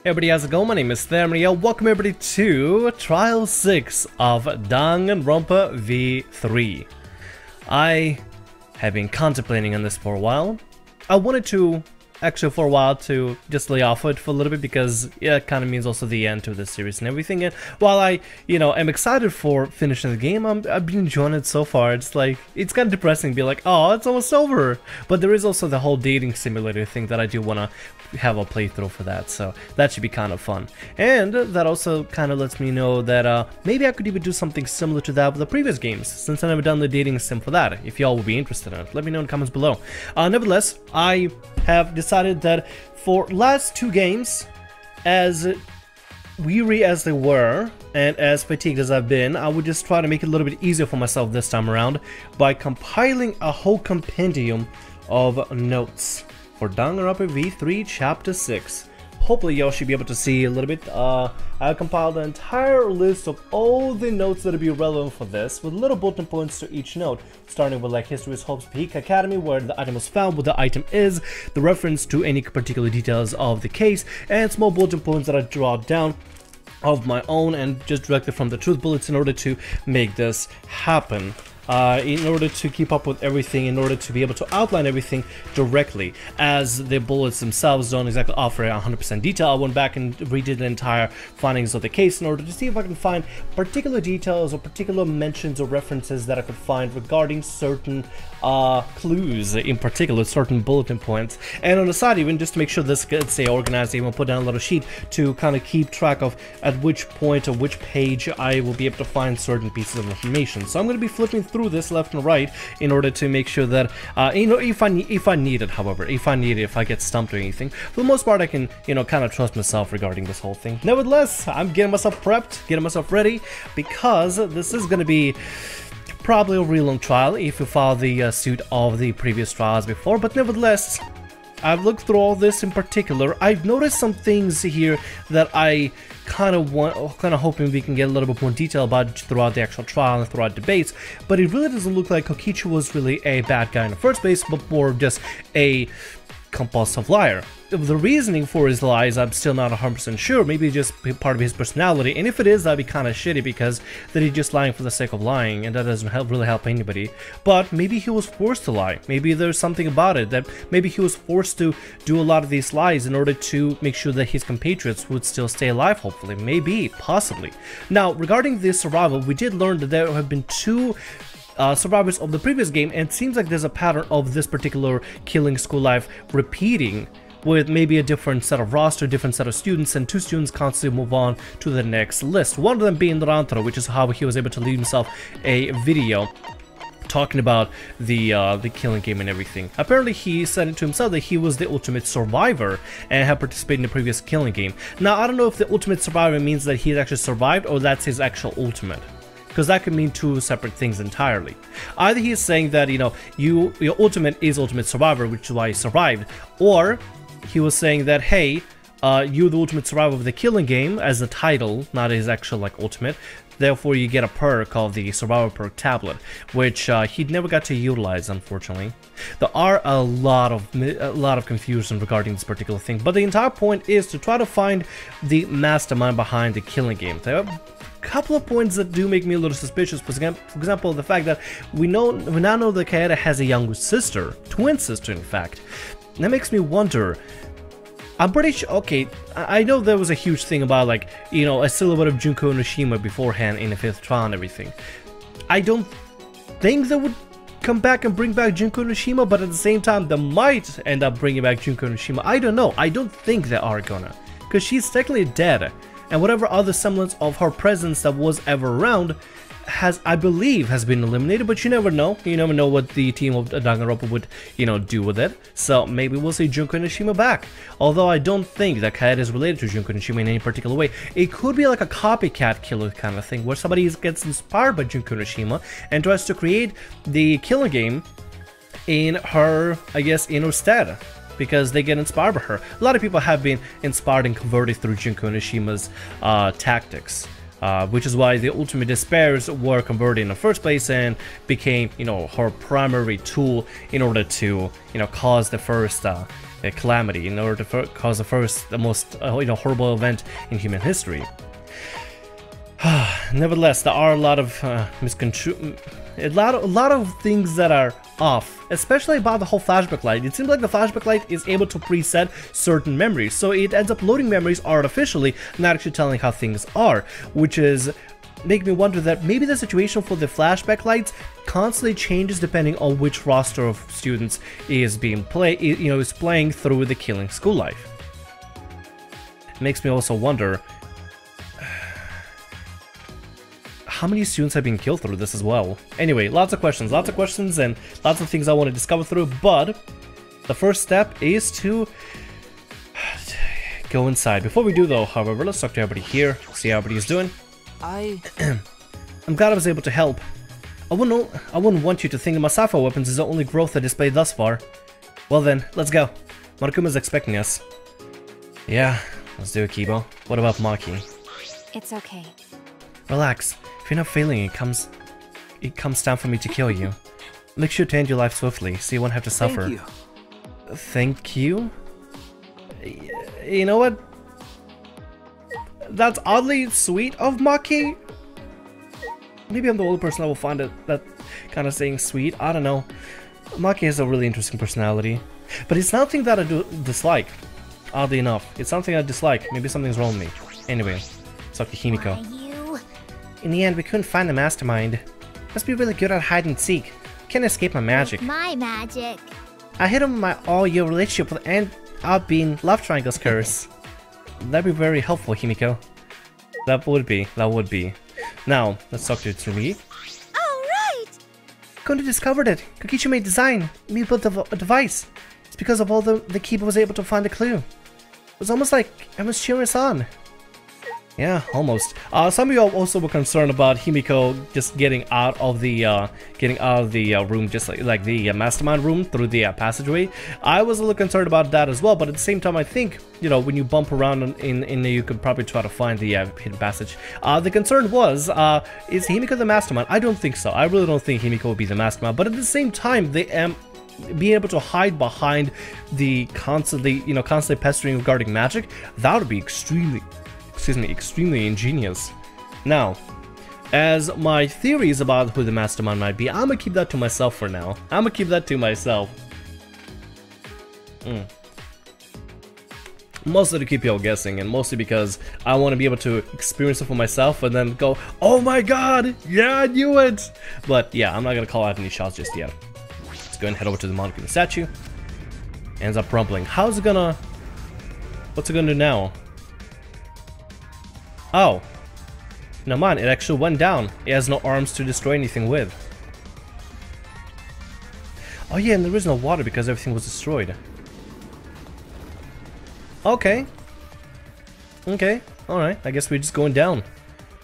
Hey everybody, how's it going? My name is Tria. Welcome everybody to Trial 6 of DanganRonpa V3. I have been contemplating on this for a while. I wanted to, actually for a while, to just lay off it for a little bit because yeah, it kind of means also the end to the series and everything. And while I, am excited for finishing the game, I've been enjoying it so far. It's like, it's kind of depressing to be like, oh, it's almost over. But there is also the whole dating simulator thing that I do want to have a playthrough for that, so that should be kind of fun. And that also kind of lets me know that maybe I could even do something similar to that with the previous games, since I've never done the dating sim for that. If y'all would be interested in it, let me know in the comments below. Nevertheless, I have decided that for last two games, as weary as they were and as fatigued as I've been, I would just try to make it a little bit easier for myself this time around by compiling a whole compendium of notes for DanganRonpa V3 Chapter 6. Hopefully y'all should be able to see a little bit. I compiled an entire list of all the notes that would be relevant for this, with little bulletin points to each note, starting with like History's Hope's Peak Academy, where the item was found, what the item is, the reference to any particular details of the case, and small bulletin points that I draw down of my own and just directly from the truth bullets in order to make this happen. In order to keep up with everything, in order to be able to outline everything directly, as the bullets themselves don't exactly offer 100% detail. I went back and redid the entire findings of the case in order to see if I can find particular details or particular mentions or references that I could find regarding certain clues, in particular certain bulletin points. And on the side, even just to make sure this gets organized, I even put down a little sheet to kind of keep track of at which point or which page I will be able to find certain pieces of information. So I'm going to be flipping through this left and right in order to make sure that if I need it, however, if I get stumped or anything, for the most part I can kind of trust myself regarding this whole thing. Nevertheless, I'm getting myself prepped, getting myself ready, because this is going to be probably a real long trial if you follow the suit of the previous trials before. But nevertheless, I've looked through all this in particular. I've noticed some things here that I kind of hoping we can get a little bit more detail about throughout the actual trial and throughout debates, but it really doesn't look like Kokichi was really a bad guy in the first place, but more just a compulsive liar. The reasoning for his lies, I'm still not 100% sure. Maybe just part of his personality, and if it is, that'd be kind of shitty, because then he's just lying for the sake of lying, and that doesn't really help anybody. But maybe he was forced to lie. Maybe there's something about it, that maybe he was forced to do a lot of these lies in order to make sure that his compatriots would still stay alive, hopefully. Maybe, possibly. Now, regarding this survival, we did learn that there have been two survivors of the previous game, and it seems like there's a pattern of this particular killing school life repeating, with maybe a different set of roster, different set of students, and two students constantly move on to the next list. One of them being Rantaro, which is how he was able to leave himself a video talking about the killing game and everything. Apparently he said it to himself that he was the ultimate survivor and had participated in the previous killing game. Now I don't know if the ultimate survivor means that he actually survived or that's his actual ultimate, because that could mean two separate things entirely. Either he is saying that your ultimate is ultimate survivor, which is why he survived, or he was saying that, hey, you're the ultimate survivor of the killing game as a title, not his actual like ultimate. Therefore, you get a perk called the Survivor Perk Tablet, which he never got to utilize, unfortunately. There are a lot of confusion regarding this particular thing, but the entire point is to try to find the mastermind behind the killing game. There are a couple of points that do make me a little suspicious. For example, the fact that we now know that Kaede has a younger sister, twin sister, in fact. That makes me wonder. I'm pretty sure, okay, I know there was a huge thing about like, a silhouette of Junko Nishima beforehand in the 5th trial and everything. I don't think they would come back and bring back Junko Nishima, but at the same time, they might end up bringing back Junko Nishima. I don't know. I don't think they are gonna, because she's technically dead, and whatever other semblance of her presence that was ever around I believe has been eliminated, but you never know. You never know what the team of DanganRonpa would, do with it. So maybe we'll see Junko Nishima back. Although I don't think that Kaede is related to Junko Nishima in any particular way. It could be like a copycat killer kind of thing, where somebody gets inspired by Junko Nishima and tries to create the killer game in her, I guess, in her stead, because they get inspired by her. A lot of people have been inspired and converted through Junko Nishima's tactics. Which is why the Ultimate Despairs were converted in the first place and became, her primary tool in order to, cause the first a calamity in order to cause the most horrible event in human history. Nevertheless, there are a lot of a lot of things that are off, especially about the whole flashback light. It seems like the flashback light is able to preset certain memories, so it ends up loading memories artificially, not actually telling how things are, which is make me wonder that maybe the situation for the flashback lights constantly changes depending on which roster of students is being playing through the Killing School Life. It makes me also wonder how many students have been killed through this as well. Anyway, lots of questions and lots of things I want to discover through, but the first step is to go inside. Before we do though, however, let's talk to everybody here, see how everybody's doing. I'm glad I was able to help. I wouldn't want you to think Masafa weapons is the only growth I displayed thus far. Well then, let's go. Monokuma's expecting us. Yeah, let's do it, Kibo. What about Maki? It's okay. Relax. If you're not feeling it comes time for me to kill you. Make sure to end your life swiftly, so you won't have to suffer. Thank you. Thank you? You know what? That's oddly sweet of Maki. Maybe I'm the only person that will find that kind of saying sweet. I don't know. Maki has a really interesting personality, but it's nothing that I dislike. Oddly enough, it's something I dislike. Maybe something's wrong with me. Anyway, it's up to Himiko. In the end, we couldn't find the mastermind. Must be really good at hide and seek. Can't escape my magic. My magic. I hit him my all-year relationship will end up being love triangles curse. That'd be very helpful, Himiko. That would be. Now, let's talk to Tria. Alright! Kondo discovered it. Kokichi made design. Me built a device. It's because of all the keeper was able to find a clue. It was almost like I was cheering us on. Yeah, almost. Some of you also were concerned about Himiko just getting out of the room, just like the mastermind room through the passageway. I was a little concerned about that as well, but at the same time, I think when you bump around in there, you could probably try to find the hidden passage. The concern was, is Himiko the mastermind? I don't think so. I really don't think Himiko will be the mastermind. But at the same time, they being able to hide behind the constantly pestering regarding magic, that would be extremely ingenious. Now, as my theories about who the mastermind might be, I'm gonna keep that to myself for now. Mostly to keep y'all guessing, and mostly because I want to be able to experience it for myself and then go, oh my god, yeah, I knew it! But yeah, I'm not gonna call out any shots just yet. Let's go and head over to the Monokuma statue. Ends up rumbling. What's it gonna do now? Oh, no man, it actually went down. It has no arms to destroy anything with. Oh yeah, and there is no water because everything was destroyed. Okay, alright, I guess we're just going down.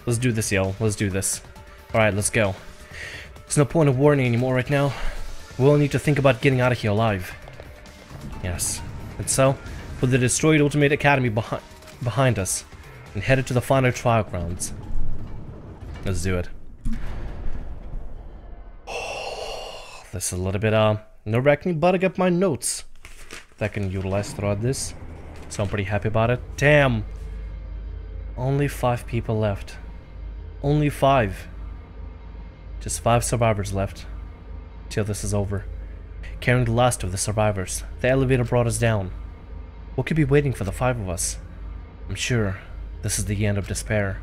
Let's do this, yo, let's do this. Alright, let's go. There's no point of warning anymore right now. We'll need to think about getting out of here alive. Yes, and so, with the destroyed Ultimate Academy behind us, and headed to the final trial grounds. Let's do it. This is a little bit nerve-wracking, but I got my notes that I can utilize throughout this, so I'm pretty happy about it. Damn! Only 5 people left. Only 5. Just 5 survivors left till this is over. Carrying the last of the survivors, the elevator brought us down. What could be waiting for the 5 of us? I'm sure this is the end of despair,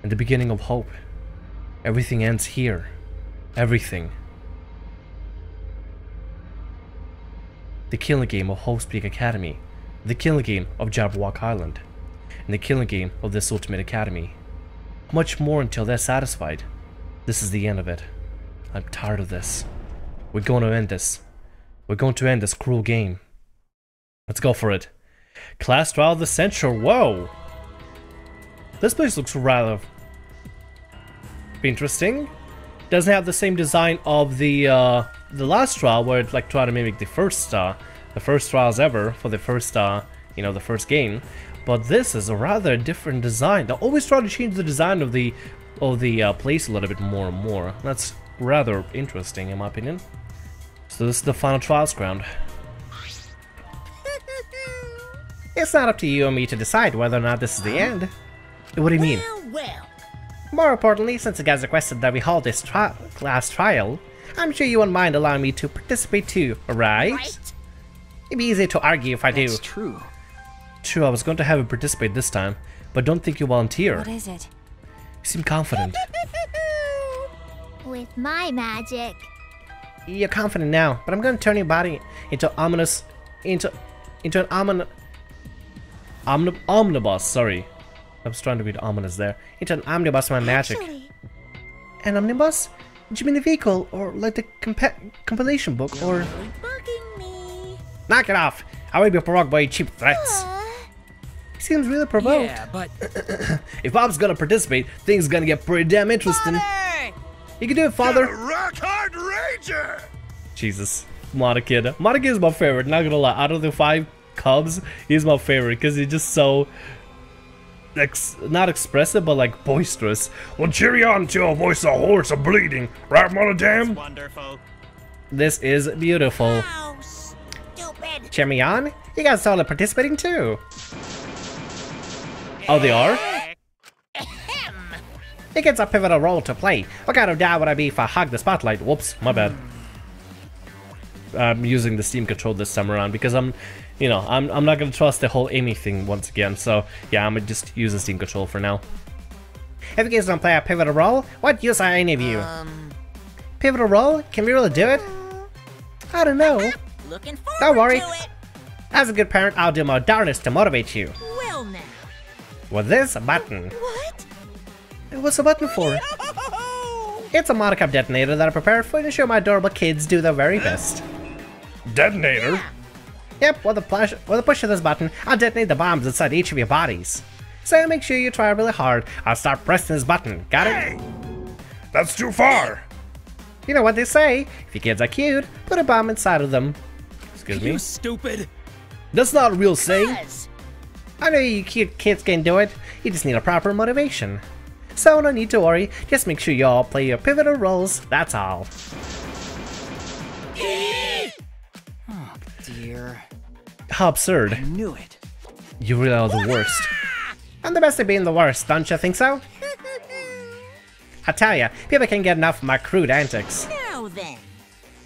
and the beginning of hope. Everything ends here. Everything. The killing game of Hope's Peak Academy, the killing game of Jabberwock Island, and the killing game of this Ultimate Academy. Much more until they're satisfied. This is the end of it. I'm tired of this. We're going to end this. We're going to end this cruel game. Let's go for it. Class Trial of the Century. Whoa! This place looks rather interesting. Doesn't have the same design of the last trial, where it tried to mimic the first trials ever for the first the first game. But this is a rather different design. They always try to change the design of the place a little bit more and more. That's rather interesting in my opinion. So this is the final trials ground. It's not up to you and me to decide whether or not this is the end. What do you mean? Well. More importantly, since you guys requested that we hold this class trial, I'm sure you won't mind allowing me to participate too, right? It'd be easy to argue if I do. That's true. True, I was going to have him participate this time, but don't think you volunteer. What is it? You seem confident. With my magic. You're confident now, but I'm going to turn your body into an omnibus. Sorry, I was trying to read ominous there. Into an omnibus with my magic. Actually, An omnibus? Do you mean a vehicle, or like the compilation book, or? bugging me. Knock it off! I won't be provoked by your cheap threats. He seems really provoked. Yeah, but If Bob's gonna participate, things gonna get pretty damn interesting. You can do it, father. Rock hard rager! Jesus, Monokid. Monokid is my favorite, not gonna lie. Out of the 5 cubs, he's my favorite because he's just so not expressive, but like boisterous. Well, cheery on to a voice a horse a bleeding, right, Monodam? wonderful. This is beautiful. Oh, stupid. Cheer me on. You guys started participating too. Oh, they are? It gets a pivotal role to play. What kind of dad would I be if I hog the spotlight? Whoops, my bad. I'm using the Steam control this time around because I'm not gonna trust the whole aiming thing once again. So yeah, I'm gonna just use the Steam control for now. If you guys don't play a pivotal role, what use are any of you? Pivotal role? Can we really do it? I don't know. Looking forward Don't worry. to it. As a good parent, I'll do my darnest to motivate you. Well now. With this button. What? What's the button for? It's a Monocap detonator that I prepared for to show my adorable kids do their very best. Detonator? Yep, with the push of this button, I'll detonate the bombs inside each of your bodies. So make sure you try really hard. I'll start pressing this button. Got it? Hey! That's too far! You know what they say? If your kids are cute, put a bomb inside of them. Excuse me? You stupid. That's not a real saying. Buzz. I know you cute kids can do it. You just need a proper motivation. So no need to worry. Just make sure you all play your pivotal roles. That's all. Oh dear. How absurd. I knew it. You really are the worst. I'm the best at being the worst, don't you think so? I tell ya, people can't get enough of my crude antics. Now then.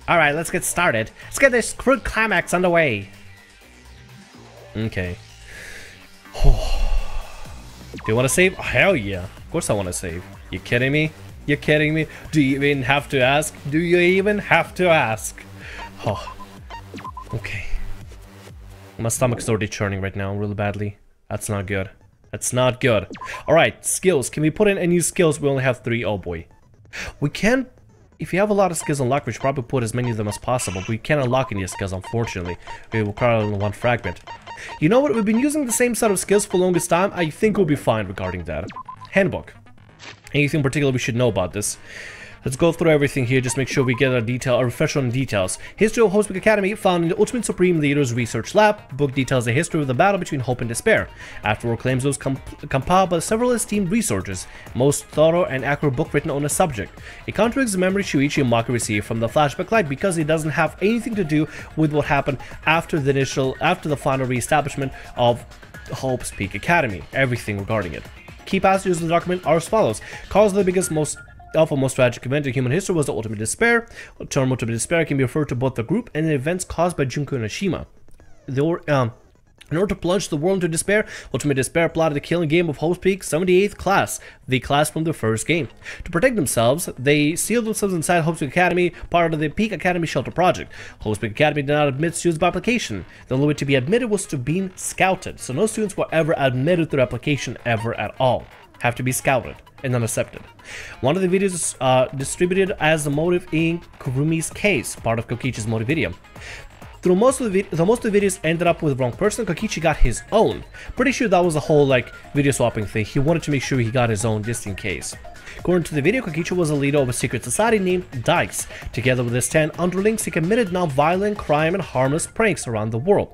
Alright, let's get started. Let's get this crude climax underway. Okay. Do you want to save? Oh, hell yeah. Of course I want to save. You kidding me? You kidding me? Do you even have to ask? Do you even have to ask? Oh. Okay. My stomach's already churning right now really badly. That's not good. That's not good. Alright, skills. Can we put in any skills? We only have 3. Oh boy. We can... If you have a lot of skills unlocked, we should probably put as many of them as possible. We can't unlock any skills, unfortunately. We require only 1 fragment. You know what? We've been using the same set of skills for the longest time. I think we'll be fine regarding that. Handbook. Anything in particular we should know about this? Let's go through everything here, just make sure we get a refresher on details. History of Hope's Academy, found in the Ultimate Supreme Leader's Research Lab. Book details the history of the battle between hope and despair. Afterward claims those compiled by several esteemed researchers. Most thorough and accurate book written on a subject. It contradicts the memory Shuichi and Maki received from the flashback light because it doesn't have anything to do with what happened after the final re-establishment of Hope's Peak Academy. Everything regarding it. Key passages of the document are as follows. Cause of the biggest, most tragic event in human history was the Ultimate Despair. The term Ultimate Despair can be referred to both the group and the events caused by Junko and Ashima. In order to plunge the world into despair, Ultimate Despair plotted the killing game of Hope's Peak 78th class, the class from the first game. To protect themselves, they sealed themselves inside Hope's Peak Academy, part of the Peak Academy Shelter Project. Hope's Peak Academy did not admit students by application. The only way to be admitted was to being scouted, so no students were ever admitted through application ever at all. Have to be scouted and then accepted. One of the videos is distributed as the motive in Kurumi's case, part of Kokichi's motive video. Through most of the videos ended up with the wrong person, Kokichi got his own. Pretty sure that was the whole video swapping thing. He wanted to make sure he got his own just in case. According to the video, Kokichi was a leader of a secret society named Dykes. Together with his 10 underlings, he committed non-violent crime and harmless pranks around the world.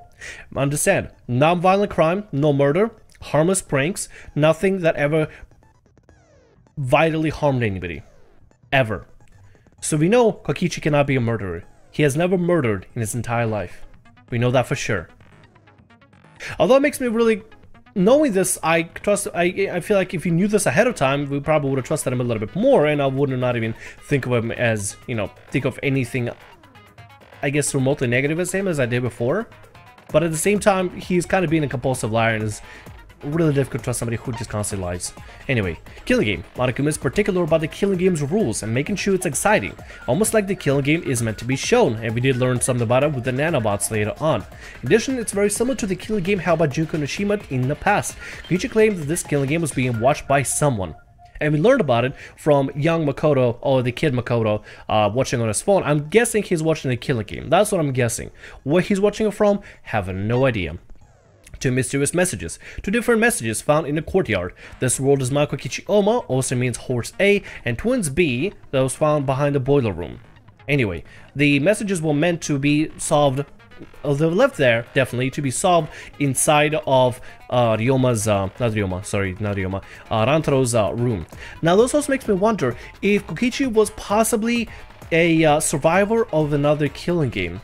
Understand, non-violent crime, no murder, harmless pranks, nothing that ever vitally harmed anybody. Ever. So we know Kokichi cannot be a murderer. He has never murdered in his entire life. We know that for sure. Although it makes me really... Knowing this, I feel like if you knew this ahead of time, we probably would have trusted him a little bit more, and I would not even think of him as, you know, think of anything, I guess, remotely negative as him as I did before. But at the same time, he's kind of being a compulsive liar, and is really difficult to trust somebody who just constantly lies. Anyway, killing game. Monokuma is particular about the killing game's rules and making sure it's exciting, almost like the killing game is meant to be shown, and we did learn something about it with the nanobots later on. In addition, it's very similar to the killing game held by Junko Nishima in the past. Koichi claimed that this killing game was being watched by someone. And we learned about it from young Makoto, or the kid Makoto, watching on his phone. I'm guessing he's watching the killing game. That's what I'm guessing. Where he's watching it from, have no idea. 2 mysterious messages. 2 different messages found in the courtyard. This world is Makokichi Oma, also means horse A, and twins B, that was found behind the boiler room. Anyway, the messages were meant to be solved, they were left there, definitely, to be solved inside of Rantaro's room. Now, this also makes me wonder if Kokichi was possibly a survivor of another killing game.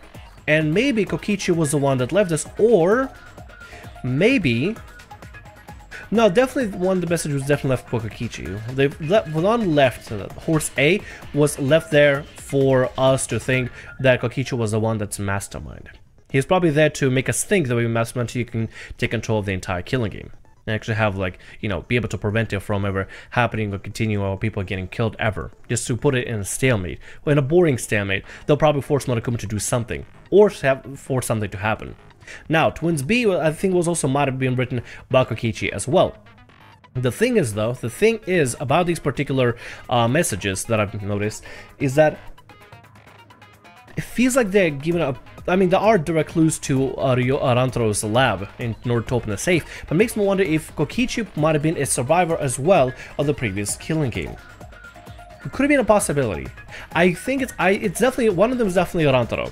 And maybe Kokichi was the one that left us, or... maybe... No, definitely one of the messages was definitely left for Kokichi. The one left, Horse A, was left there for us to think that Kokichi was the one that's mastermind. He's probably there to make us think that we're mastermind so you can take control of the entire killing game. And actually have, like, you know, be able to prevent it from ever happening or continuing, or people getting killed ever. Just to put it in a stalemate. Or in a boring stalemate, they'll probably force Monokuma to do something. Or force something to happen. Now, Twins B, I think, might have been written by Kokichi as well. The thing is, though, about these particular messages that I've noticed, is that it feels like they're giving a... I mean, there are direct clues to Rantaro's lab in order to open the safe, but it makes me wonder if Kokichi might have been a survivor as well of the previous killing game. It could have been a possibility. I think it's definitely... one of them is definitely Rantaro.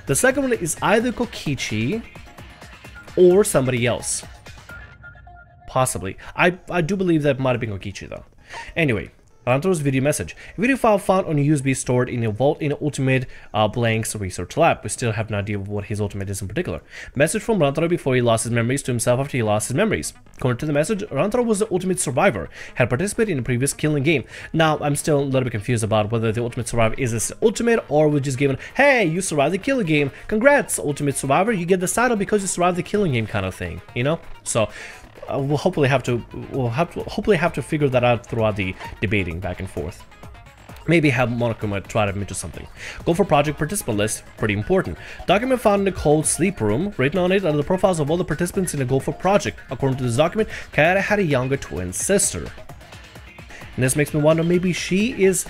The second one is either Kokichi or somebody else. Possibly. I do believe that might have been Kokichi, though. Anyway, Rantaro's video message. A video file found on a USB stored in a vault in Ultimate Blank's research lab. We still have no idea what his ultimate is in particular. Message from Rantaro before he lost his memories to himself after he lost his memories. According to the message, Rantaro was the ultimate survivor, had participated in the previous killing game. Now, I'm still a little bit confused about whether the ultimate survivor is this ultimate, or we're just given, hey, you survived the killing game, congrats, ultimate survivor, you get the title because you survived the killing game kind of thing, you know? So... we'll hopefully have to figure that out throughout the debating back and forth. Maybe have Monokuma try to admit to something. Go for project participant list, pretty important. Document found in the cold sleep room. Written on it are the profiles of all the participants in the Go for project. According to this document, Kaede had a younger twin sister. And this makes me wonder, maybe she's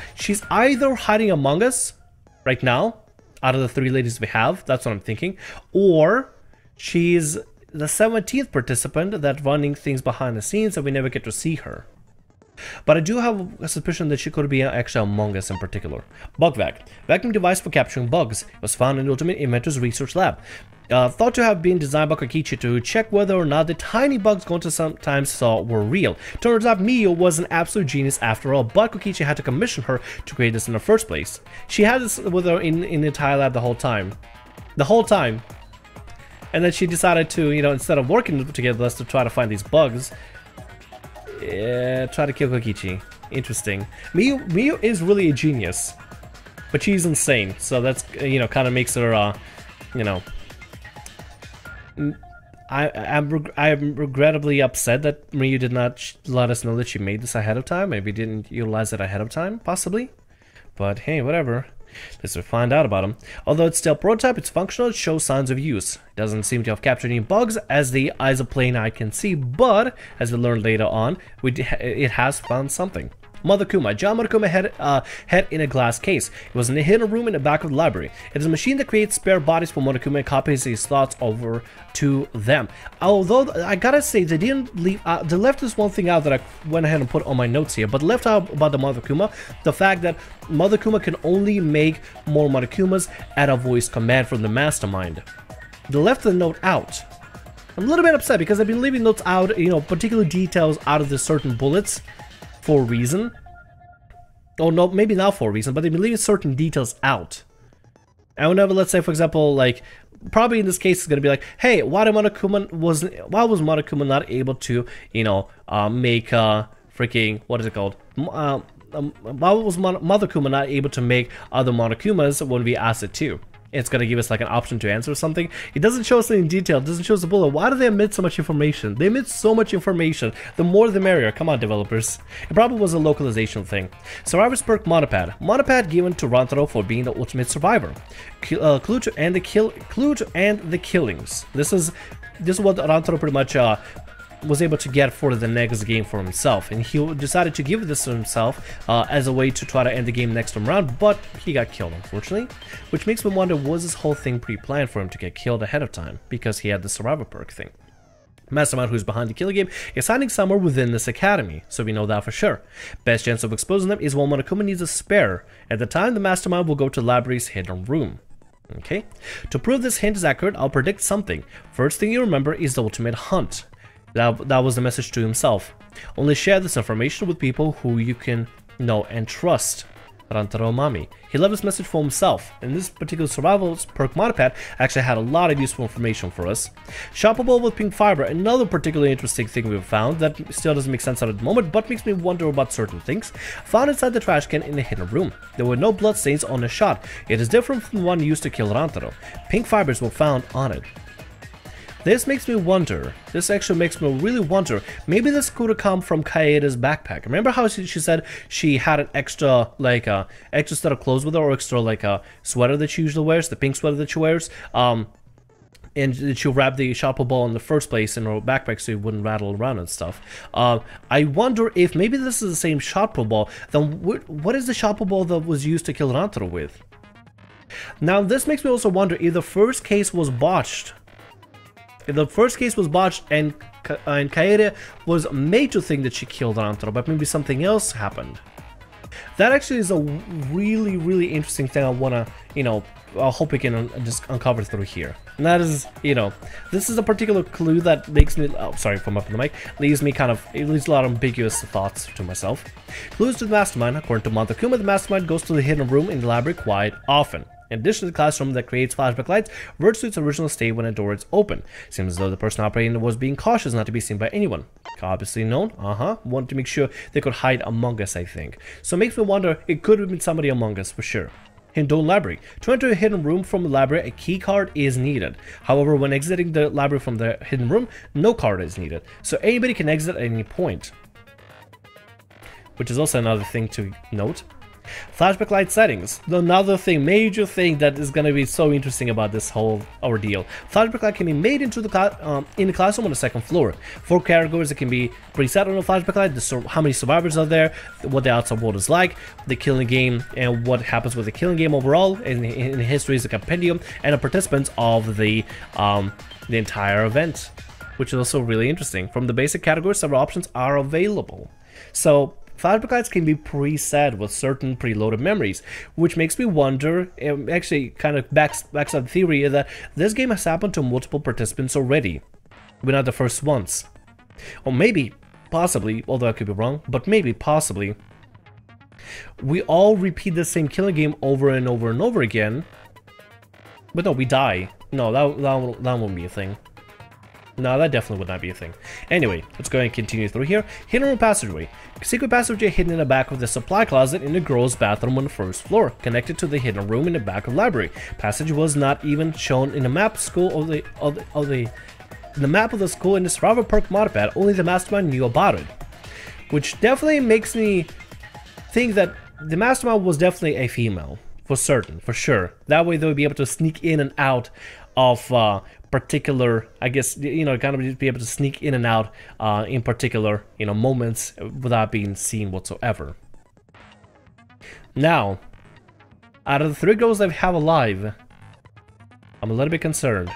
either hiding among us right now, out of the 3 ladies we have, that's what I'm thinking, or she's the 17th participant that's running things behind the scenes and we never get to see her. But I do have a suspicion that she could be actually among us in particular. Bug vac. Vacuum device for capturing bugs. It was found in the Ultimate Inventor's research lab. Thought to have been designed by Kokichi to check whether or not the tiny bugs Gonta sometimes saw were real. Turns out Miyu was an absolute genius after all, but Kokichi had to commission her to create this in the first place. She had this with her in the entire lab the whole time. And then she decided to, you know, instead of working together, let's to try to find these bugs. Try to kill Kokichi. Interesting. Miyu is really a genius, but she's insane. So that's, you know, kind of makes her, you know. I'm regrettably upset that Miyu did not let us know that she made this ahead of time. Maybe didn't utilize it ahead of time, possibly. But hey, whatever. Let's find out about him. Although it's still a prototype, it's functional, it shows signs of use. It doesn't seem to have captured any bugs as the eyes of plain eye can see, but as we learn later on, it has found something. Mother Kuma. John Monokuma had in a glass case. It was in a hidden room in the back of the library. It is a machine that creates spare bodies for Monokuma and copies his thoughts over to them. Although, I gotta say, they didn't leave they left this one thing out that I went ahead and put on my notes here, but left out about the Mother Kuma, the fact that Mother Kuma can only make more Mother Kumas at a voice command from the mastermind. They left the note out. I'm a little bit upset because I've been leaving notes out, you know, particular details out of the certain bullets for a reason. Oh no, maybe not for a reason, but they've been leaving certain details out. And whenever, let's say, for example, like, probably in this case, it's gonna be like, hey, why was Monokuma not able to, you know, make freaking, what is it called? Why was Monokuma not able to make other Monokumas when we asked it to? It's gonna give us like an option to answer something. It doesn't show us in detail, it doesn't show us the bullet. Why do they omit so much information? They omit so much information. The more the merrier. Come on, developers. It probably was a localization thing. Survivor's perk Monopad. Monopad given to Rantaro for being the ultimate survivor. Clue to end the killings. This is what Rantaro pretty much was able to get for the next game for himself, and he decided to give this to himself as a way to try to end the game next time around, but he got killed, unfortunately, which makes me wonder, was this whole thing pre-planned for him to get killed ahead of time because he had the survivor perk thing? Mastermind, who's behind the killing game, is hiding somewhere within this academy, so we know that for sure. Best chance of exposing them is when Monokuma needs a spare. At the time, the Mastermind will go to Library's hidden room. Okay, to prove this hint is accurate, I'll predict something. First thing you remember is the ultimate hunt. That was the message to himself. Only share this information with people who you can know and trust. Rantaro Mami. He left this message for himself, and this particular survival's perk Monopad actually had a lot of useful information for us. Shoppable with pink fiber, another particularly interesting thing we've found that still doesn't make sense at the moment, but makes me wonder about certain things. Found inside the trash can in the hidden room. There were no blood stains on the shot. It is different from the one used to kill Rantaro. Pink fibers were found on it. This makes me wonder, this actually makes me really wonder, maybe this could have come from Kaede's backpack. Remember how she said she had an extra, like, extra set of clothes with her, or extra, like, a sweater that she usually wears, the pink sweater that she wears, and she'll wrap the shopper ball in the first place in her backpack so it wouldn't rattle around and stuff. I wonder if maybe this is the same shopper ball, then what is the shopper ball that was used to kill Rantaro with? Now, this makes me also wonder if the first case was botched. If the first case was botched and Kaede was made to think that she killed Rantaro, but maybe something else happened. That actually is a really, really interesting thing I want to, you know, I hope we can just uncover through here. And that is, you know, this is a particular clue that makes me, oh, sorry from up in the mic, leaves me kind of, it leaves a lot of ambiguous thoughts to myself. Clues to the Mastermind. According to Monokuma, the Mastermind goes to the hidden room in the library quite often. In addition to the classroom that creates flashback lights, reverts to its original state when a door is open. Seems as though the person operating it was being cautious not to be seen by anyone. Obviously known, wanted to make sure they could hide among us, I think. So it makes me wonder, it could have been somebody among us for sure. Hindon Library. To enter a hidden room from the library, a key card is needed. However, when exiting the library from the hidden room, no card is needed. So anybody can exit at any point. Which is also another thing to note. Flashback light settings. Another thing, major thing that is going to be so interesting about this whole ordeal. Flashback light can be made into the in the classroom on the second floor. 4 categories that can be preset on the flashback light. How many survivors are there, what the outside world is like, the killing game, and what happens with the killing game overall. In history is a compendium and the participants of the entire event, which is also really interesting. From the basic categories, several options are available. So flashback lights can be preset with certain preloaded memories, which makes me wonder, actually kind of backs up the theory that this game has happened to multiple participants already. We're not the first ones. Or maybe, possibly, although I could be wrong, but maybe, possibly, we all repeat the same killing game over and over and over again, but no, we die. No, that won't be a thing. No, that definitely would not be a thing. Anyway, let's go and continue through here. Hidden room passageway. Secret passageway hidden in the back of the supply closet in the girls' bathroom on the first floor, connected to the hidden room in the back of the library. Passage was not even shown in the map school the map of the school in the survivor perk modpad. Only the Mastermind knew about it, which definitely makes me think that the Mastermind was definitely a female, for certain, for sure. That way they would be able to sneak in and out of particular, I guess, you know, kind of be able to sneak in and out in particular, you know, moments without being seen whatsoever. Now, out of the 3 girls that we have alive, I'm a little bit concerned.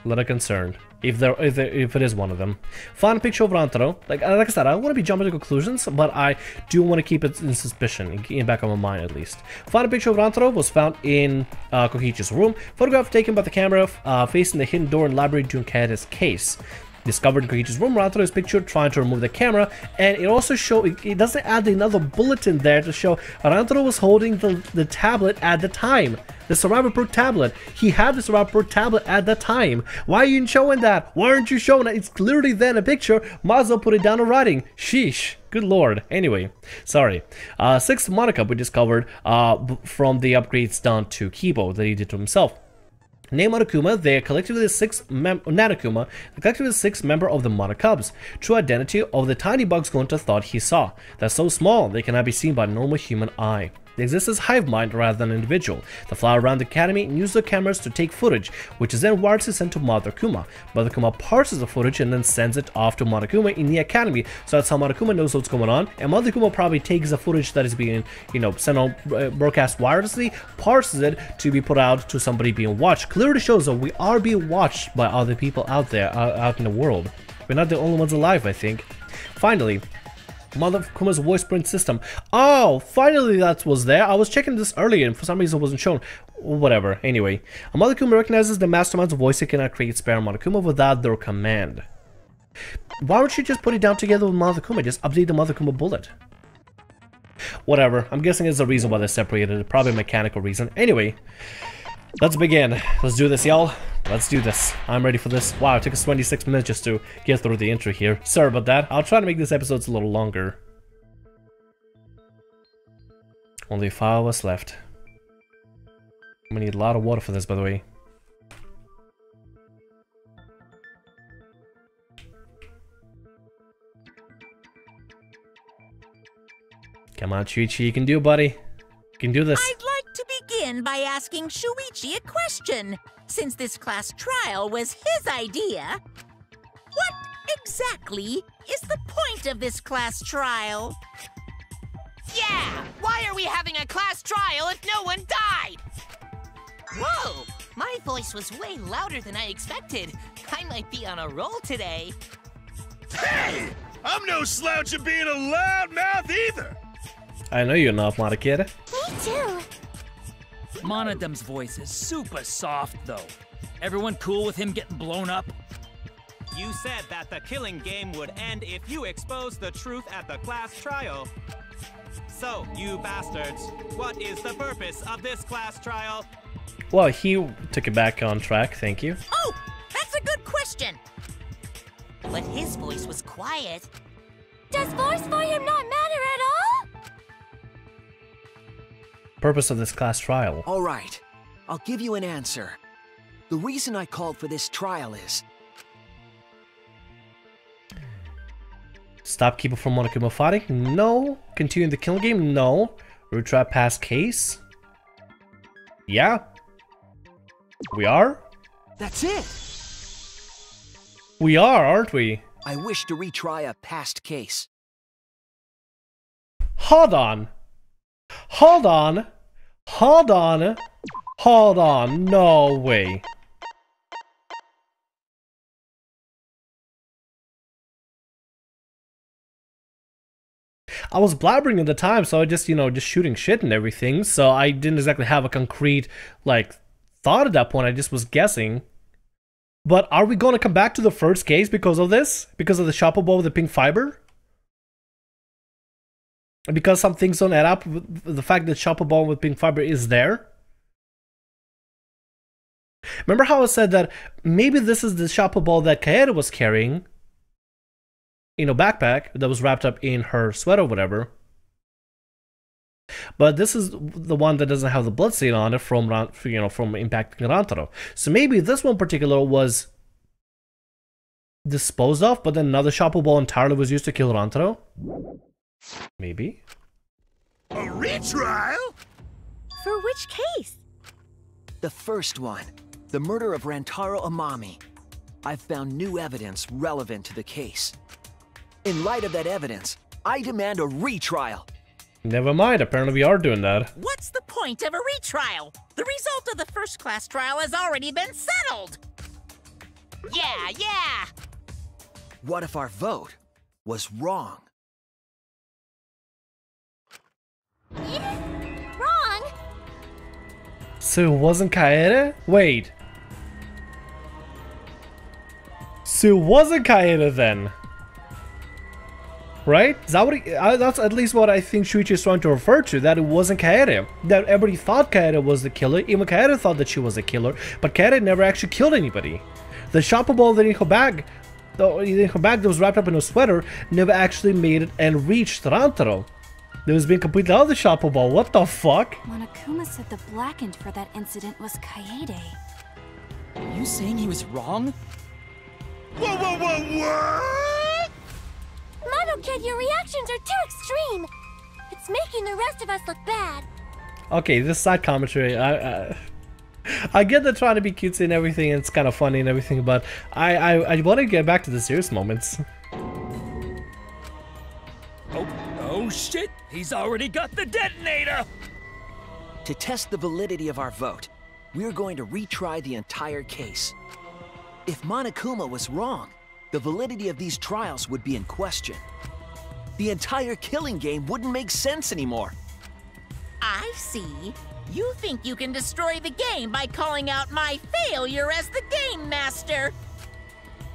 A little concerned. If it is one of them. Found a picture of Rantaro. Like I said, I don't want to be jumping to conclusions, but I do want to keep it in suspicion, in the back of my mind at least. Found a picture of Rantaro was found in Kokichi's room. Photograph taken by the camera facing the hidden door in the library during Kaede's case. Discovered in Koichi's room, Rantaro is pictured trying to remove the camera, and it also it doesn't add another bulletin there to show Rantaro was holding the tablet at the time. The Survivor Perk tablet. He had the Survivor Perk tablet at that time. Why are you showing that? Why aren't you showing it? It's clearly there in a picture. Might as well put it down in writing. Sheesh. Good lord. Anyway, sorry. 6th Monocup we discovered from the upgrades done to Kibo that he did to himself. Name Monokuma, they are collectively the 6th Nanokuma, collectively the 6th member of the Monocubs. True identity of the tiny bugs Gonta thought he saw. They're so small they cannot be seen by normal human eye. They exist as hive mind rather than individual. They fly around the academy and use their cameras to take footage, which is then wirelessly sent to Mother Kuma. Mother Kuma parses the footage and then sends it off to Monokuma in the academy, so that's how Monokuma knows what's going on, and Mother Kuma probably takes the footage that is being, sent on broadcast wirelessly, parses it to be put out to somebody being watched. Clearly shows that we are being watched by other people out there, out in the world. We're not the only ones alive, I think. Finally, Mother Kuma's voice print system. Oh, finally that was there. I was checking this earlier and for some reason it wasn't shown. Whatever. Anyway, a Mother Kuma recognizes the mastermind's voice. It cannot create spare Mother Kuma without their command. Why don't you just put it down together with Mother Kuma? Just update the Mother Kuma bullet. Whatever. I'm guessing it's the reason why they're separated. Probably a mechanical reason. Anyway, let's begin. Let's do this, y'all. Let's do this. I'm ready for this. Wow, it took us 26 minutes just to get through the intro here. Sorry about that. I'll try to make this episode a little longer. Only 5 of us left. I'm gonna need a lot of water for this, by the way. Come on, Shuichi, you can do it, buddy. You can do this. I'd like to begin by asking Shuichi a question, since this class trial was his idea. What exactly is the point of this class trial? Yeah! Why are we having a class trial if no one died? Whoa! My voice was way louder than I expected. I might be on a roll today. Hey! I'm no slouch at being a loudmouth either! I know you're not, Monokid. Me too. Monodum's voice is super soft, though. Everyone cool with him getting blown up? You said that the killing game would end if you exposed the truth at the class trial. So, you bastards, what is the purpose of this class trial? Well, he took it back on track, thank you. Oh, that's a good question. But his voice was quiet. Does voice volume not matter at all? Purpose of this class trial. All right, I'll give you an answer. The reason I called for this trial is... Stop people from Monokuma fighting? No. Continue the killing game? No. Root trap past case? Yeah. We are? That's it! We are, aren't we? I wish to retry a past case. Hold on. Hold on. Hold on. Hold on. No way. I was blabbering at the time, so I just, just shooting shit and everything, so I didn't exactly have a concrete, thought at that point. I just was guessing. But are we going to come back to the first case because of this? Because of the shopper ball with the pink fiber? Because some things don't add up with the fact that shopper ball with pink fiber is there? Remember how I said that maybe this is the shopper ball that Kaede was carrying in a backpack that was wrapped up in her sweater or whatever. But this is the one that doesn't have the blood stain on it from impacting Rantaro. So maybe this one particular was disposed of, but then another shopper ball entirely was used to kill Rantaro? Maybe. A retrial? For which case? The first one, the murder of Rantaro Amami. I've found new evidence relevant to the case. In light of that evidence, I demand a retrial. Never mind, apparently we are doing that. What's the point of a retrial? The result of the first class trial has already been settled. Yeah! What if our vote was wrong? Wrong? So it wasn't Kaede? Wait. So it wasn't Kaede then. Right? Is that what that's at least what I think Shuichi is trying to refer to, that it wasn't Kaede. That everybody thought Kaede was the killer, even Kaede thought that she was the killer, but Kaede never actually killed anybody. The shopping ball that in her bag, that was wrapped up in a sweater, never actually made it and reached Rantaro. It was being completely out of the shopping ball. What the fuck? Monokuma said the blackened for that incident was Kaede. Are you saying he was wrong? Whoa, whoa, whoa, what? Mono Kid, your reactions are too extreme. It's making the rest of us look bad. Okay, this side commentary, I get they're trying to be cutesy and everything, and it's kind of funny and everything, but I want to get back to the serious moments. Oh shit! He's already got the detonator! To test the validity of our vote, we're going to retry the entire case. If Monokuma was wrong, the validity of these trials would be in question. The entire killing game wouldn't make sense anymore. I see. You think you can destroy the game by calling out my failure as the game master.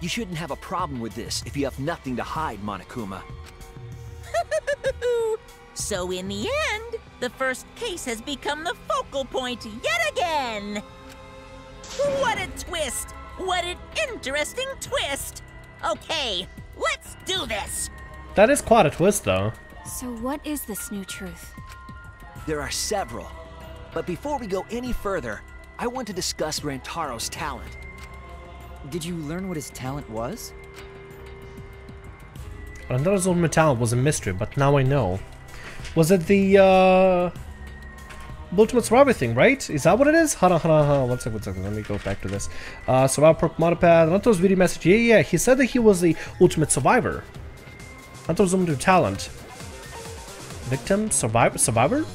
You shouldn't have a problem with this if you have nothing to hide, Monokuma. So in the end, the first case has become the focal point yet again. What a twist! What an interesting twist! Okay, let's do this! That is quite a twist, though. So what is this new truth? There are several. But before we go any further, I want to discuss Rantaro's talent. Did you learn what his talent was? Rantaro's ultimate talent was a mystery, but now I know. Was it the Ultimate Survivor thing, right? Is that what it is? Hold on. One second. Let me go back to this. Survivor perk modipad. Rantaro's video message. Yeah. He said that he was the Ultimate Survivor. Rantaro's ultimate talent. Victim? Survivor?